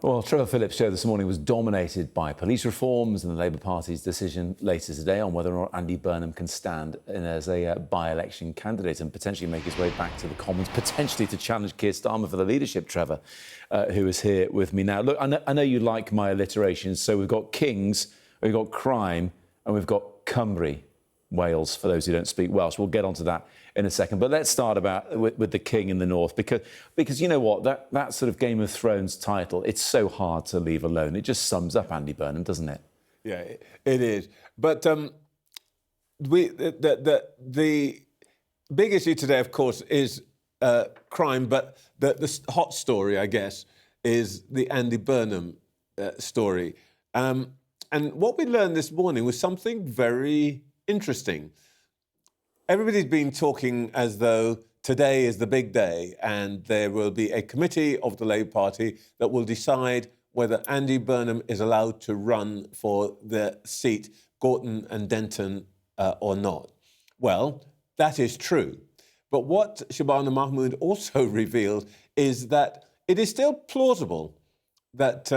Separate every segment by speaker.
Speaker 1: Well, Trevor Phillips' show this morning was dominated by police reforms and the Labour Party's decision later today on whether or not Andy Burnham can stand in as a by-election candidate and potentially make his way back to the Commons, potentially to challenge Keir Starmer for the leadership, Trevor, who is here with me now. Look, I know you like my alliterations, so we've got Kings, we've got crime, and we've got Cymru, Wales, for those who don't speak Welsh. We'll get onto that in a second. But let's start with the King in the North, because you know what, that sort of Game of Thrones title, it's so hard to leave alone. It just sums up Andy Burnham, doesn't it?
Speaker 2: Yeah, it is. But the big issue today, of course, is crime. But the hot story, I guess, is the Andy Burnham story. And what we learned this morning was something very interesting. Everybody's been talking as though today is the big day and there will be a committee of the Labour Party that will decide whether Andy Burnham is allowed to run for the seat, Gorton and Denton, or not. Well, that is true. But what Shabana Mahmood also revealed is that it is still plausible that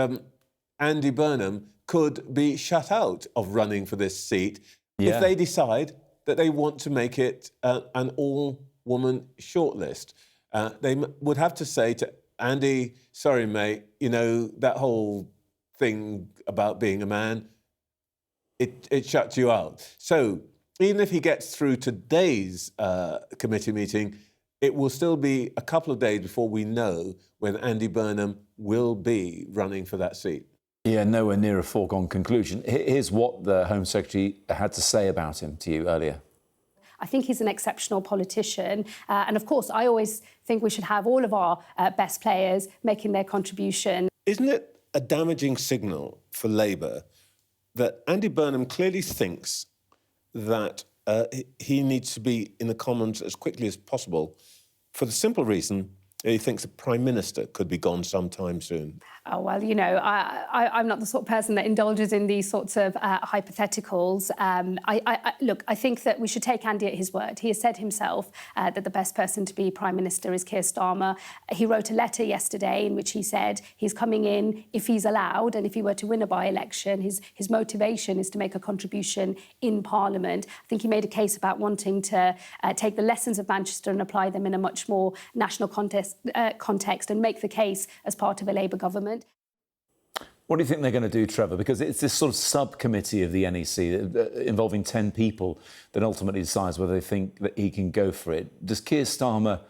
Speaker 2: Andy Burnham could be shut out of running for this seat if they decide that they want to make it an all-woman shortlist. They would have to say to Andy, sorry, mate, you know, that whole thing about being a man, it shuts you out. So even if he gets through today's committee meeting, it will still be a couple of days before we know whether Andy Burnham will be running for that seat.
Speaker 1: Yeah, nowhere near a foregone conclusion. Here's what the Home Secretary had to say about him to you earlier.
Speaker 3: I think he's an exceptional politician. And of course, I always think we should have all of our best players making their contribution.
Speaker 2: Isn't it a damaging signal for Labour that Andy Burnham clearly thinks that he needs to be in the Commons as quickly as possible for the simple reason that he thinks the Prime Minister could be gone sometime soon?
Speaker 3: Oh, well, you know, I'm not the sort of person that indulges in these sorts of hypotheticals. Look, I think that we should take Andy at his word. He has said himself that the best person to be Prime Minister is Keir Starmer. He wrote a letter yesterday in which he said he's coming in if he's allowed, and if he were to win a by-election, his motivation is to make a contribution in Parliament. I think he made a case about wanting to take the lessons of Manchester and apply them in a much more national context and make the case as part of a Labour government.
Speaker 1: What do you think they're going to do, Trevor? Because it's this sort of subcommittee of the NEC involving 10 people that ultimately decides whether they think that he can go for it. Does Keir Starmer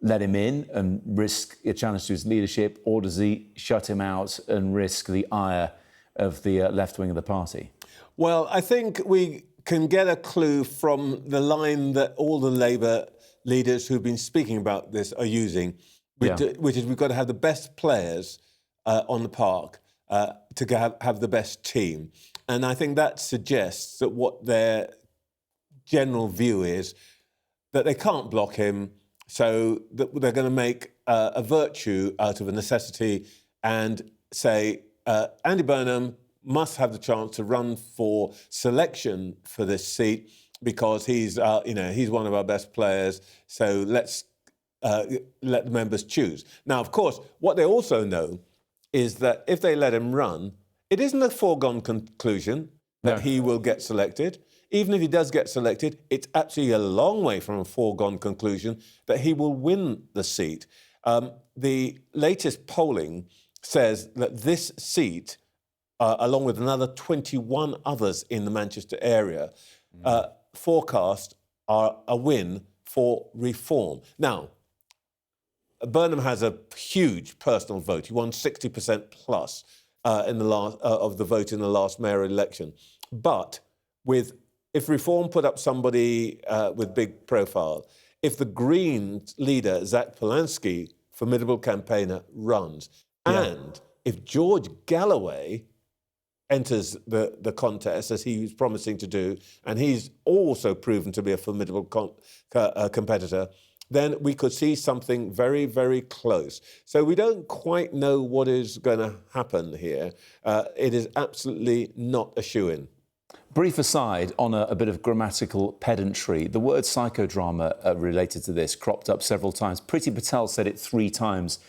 Speaker 1: let him in and risk a challenge to his leadership, or does he shut him out and risk the ire of the left wing of the party?
Speaker 2: Well, I think we can get a clue from the line that all the Labour leaders who've been speaking about this are using, which is we've got to have the best players on the park to have the best team. And I think that suggests that what their general view is that they can't block him, so that they're going to make a virtue out of a necessity and say Andy Burnham must have the chance to run for selection for this seat because he's one of our best players. So let's let the members choose. Now, of course, what they also know is that if they let him run, it isn't a foregone conclusion that he will get selected. Even if he does get selected, it's actually a long way from a foregone conclusion that he will win the seat. The latest polling says that this seat, along with another 21 others in the Manchester area, forecast are a win for reform. Now, Burnham has a huge personal vote. He won 60% plus in the last of the vote in the last mayoral election. But if Reform put up somebody with big profile, if the Greens leader Zach Polanski, formidable campaigner, runs, and if George Galloway enters the contest, as he was promising to do, and he's also proven to be a formidable competitor, then we could see something very, very close. So we don't quite know what is going to happen here. It is absolutely not a shoo-in.
Speaker 1: Brief aside on a bit of grammatical pedantry. The word psychodrama related to this cropped up several times. Priti Patel said it 3 times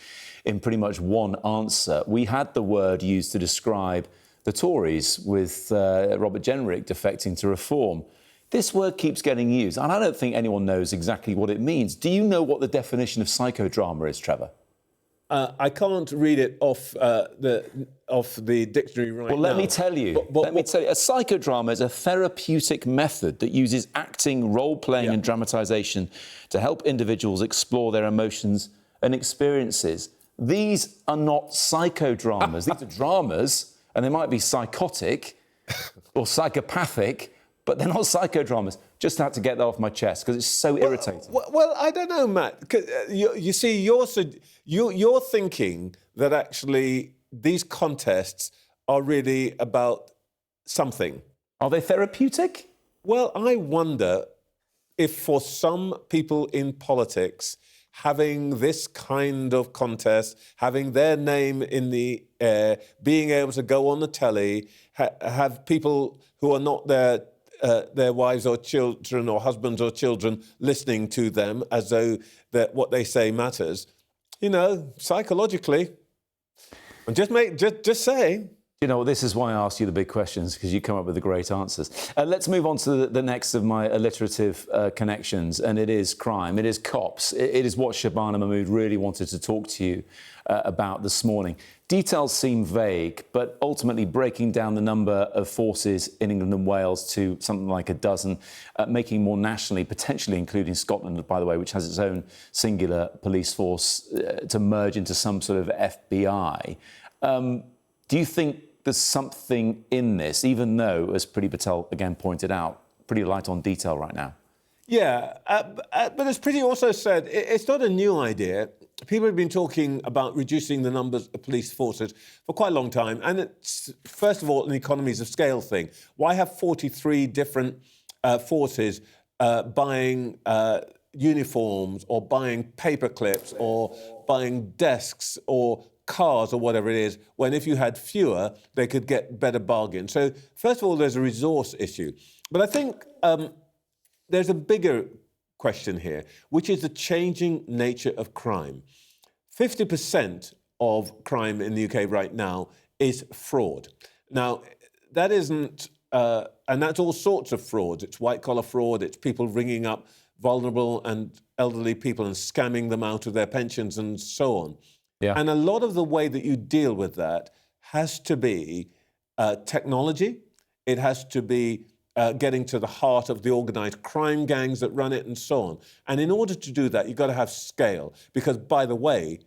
Speaker 1: in pretty much one answer. We had the word used to describe the Tories with Robert Jenrick defecting to Reform. This word keeps getting used, and I don't think anyone knows exactly what it means. Do you know what the definition of psychodrama is, Trevor?
Speaker 2: I can't read it off the dictionary right now.
Speaker 1: Well, let me tell you. Let me tell you. A psychodrama is a therapeutic method that uses acting, role-playing and dramatisation to help individuals explore their emotions and experiences. These are not psychodramas. These are dramas, and they might be psychotic or psychopathic, but they're not psychodramas. Just had to get that off my chest because it's so irritating.
Speaker 2: Well, I don't know, Matt. You see, you're thinking that actually these contests are really about something.
Speaker 1: Are they therapeutic?
Speaker 2: Well, I wonder if for some people in politics, having this kind of contest, having their name in the air, being able to go on the telly, have people who are not their wives or children or husbands or children listening to them as though that what they say matters. You know, psychologically, I'm just saying.
Speaker 1: You know, this is why I asked you the big questions, because you come up with the great answers. Let's move on to the next of my alliterative connections, and it is crime. It is cops. It is what Shabana Mahmood really wanted to talk to you about this morning. Details seem vague, but ultimately breaking down the number of forces in England and Wales to something like a dozen, making more nationally, potentially including Scotland, by the way, which has its own singular police force, to merge into some sort of FBI. Do you think there's something in this, even though, as Priti Patel again pointed out, pretty light on detail right now?
Speaker 2: Yeah, but as Priti also said, it's not a new idea. People have been talking about reducing the numbers of police forces for quite a long time. And it's, first of all, an economies of scale thing. Why have 43 different forces buying uniforms or buying paper clips or buying desks or cars or whatever it is, when if you had fewer, they could get better bargains? So, first of all, there's a resource issue. But I think there's a bigger question here, which is the changing nature of crime. 50% of crime in the UK right now is fraud. Now, that isn't, and that's all sorts of frauds. It's white-collar fraud, it's people ringing up vulnerable and elderly people and scamming them out of their pensions and so on. Yeah. And a lot of the way that you deal with that has to be technology. It has to be getting to the heart of the organised crime gangs that run it and so on. And in order to do that, you've got to have scale. Because, by the way,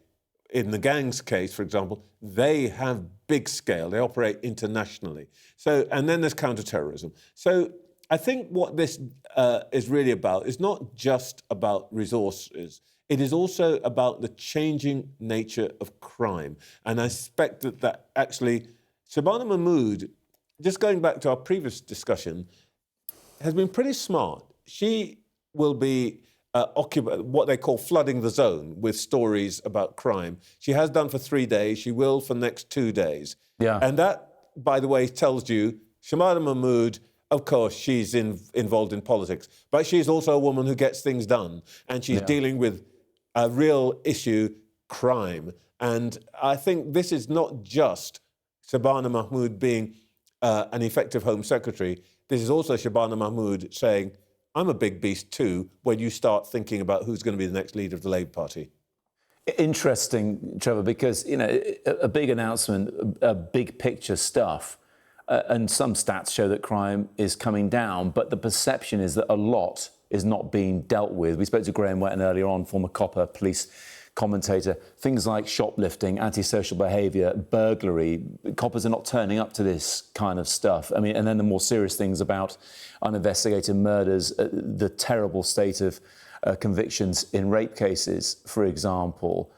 Speaker 2: in the gangs case, for example, they have big scale. They operate internationally. So, and then there's counter-terrorism. So I think what this is really about is not just about resources. It is also about the changing nature of crime. And I suspect that actually Shabana Mahmood, just going back to our previous discussion, has been pretty smart. She will be what they call flooding the zone with stories about crime. She has done for 3 days. She will for the next 2 days. Yeah. And that, by the way, tells you Shabana Mahmood, of course, she's involved in politics, but she's also a woman who gets things done. And she's dealing with a real issue, crime. And I think this is not just Shabana Mahmood being an effective Home Secretary. This is also Shabana Mahmood saying, I'm a big beast too, when you start thinking about who's going to be the next leader of the Labour Party.
Speaker 1: Interesting, Trevor, because, you know, a big announcement, a big picture stuff, and some stats show that crime is coming down, but the perception is that a lot is not being dealt with. We spoke to Graham Wetton earlier on, former copper police commentator. Things like shoplifting, antisocial behaviour, burglary. Coppers are not turning up to this kind of stuff. I mean, and then the more serious things about uninvestigated murders, the terrible state of convictions in rape cases, for example.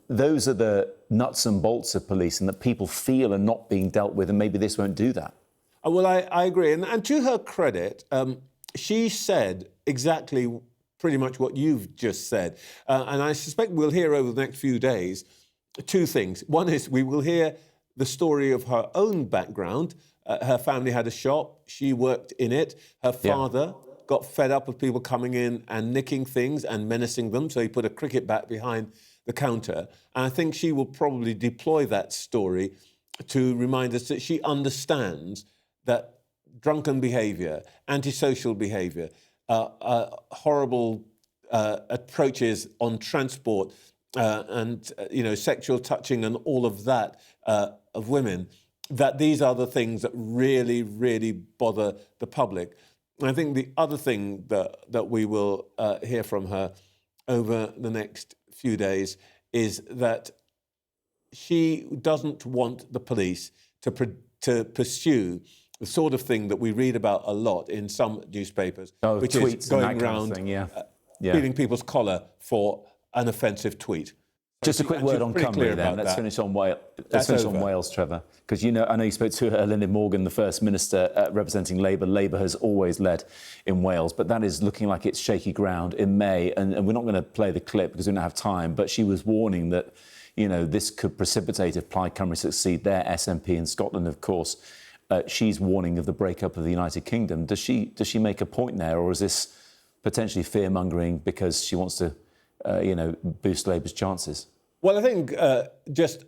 Speaker 1: Those are the nuts and bolts of police, and that people feel are not being dealt with, and maybe this won't do that.
Speaker 2: Well, I agree. And to her credit, she said exactly pretty much what you've just said. And I suspect we'll hear over the next few days two things. One is we will hear the story of her own background. Her family had a shop. She worked in it. Her father got fed up with people coming in and nicking things and menacing them, so he put a cricket bat behind the counter. And I think she will probably deploy that story to remind us that she understands that drunken behaviour, antisocial behaviour, horrible approaches on transport and sexual touching and all of that of women, that these are the things that really, really bother the public. And I think the other thing that we will hear from her over the next few days is that she doesn't want the police to pursue the sort of thing that we read about a lot in some newspapers, which is going around feeling people's collar for an offensive tweet.
Speaker 1: Just a quick word on Cymru then. Let's finish on Wales. Let's finish on Wales, Trevor, because I know you spoke to Eluned Morgan, the First Minister representing Labour. Labour has always led in Wales, but that is looking like it's shaky ground in May. And we're not going to play the clip because we don't have time. But she was warning that this could precipitate if Plaid Cymru succeed. Their SNP in Scotland, of course. She's warning of the breakup of the United Kingdom. Does she make a point there, or is this potentially fear-mongering because she wants to boost Labour's chances?
Speaker 2: Well, I think just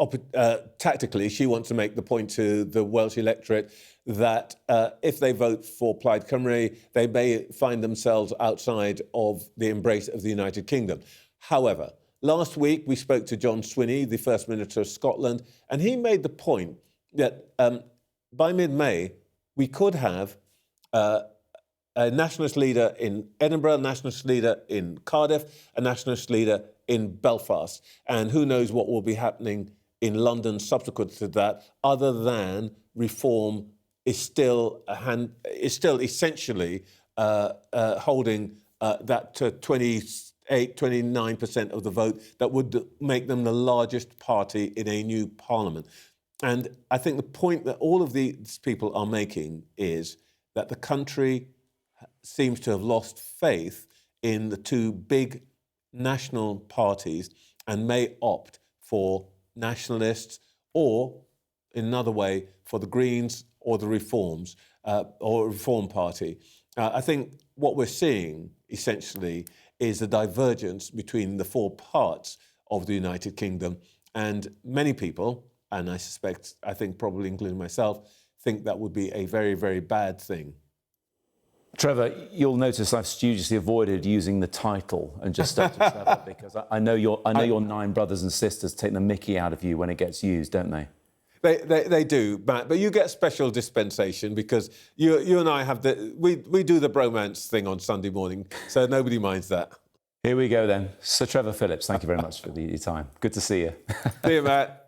Speaker 2: tactically, she wants to make the point to the Welsh electorate that if they vote for Plaid Cymru, they may find themselves outside of the embrace of the United Kingdom. However, last week we spoke to John Swinney, the First Minister of Scotland, and he made the point that by mid-May we could have a nationalist leader in Edinburgh, a nationalist leader in Cardiff, a nationalist leader in Belfast. And who knows what will be happening in London subsequent to that, other than reform is still essentially holding that 29% of the vote that would make them the largest party in a new parliament. And I think the point that all of these people are making is that the country seems to have lost faith in the two big national parties and may opt for nationalists or, in another way, for the Greens or the Reforms or Reform Party. I think what we're seeing, essentially, is the divergence between the four parts of the United Kingdom, and many people, and I think probably including myself, think that would be a very, very bad thing.
Speaker 1: Trevor, you'll notice I've studiously avoided using the title and just stuck to Trevor because I know your 9 brothers and sisters take the mickey out of you when it gets used, don't they?
Speaker 2: They do, Matt, but you get special dispensation because you and I have we do the bromance thing on Sunday morning, so nobody minds that.
Speaker 1: Here we go then. Sir Trevor Phillips, thank you very much for your time. Good to see you.
Speaker 2: See you, Matt.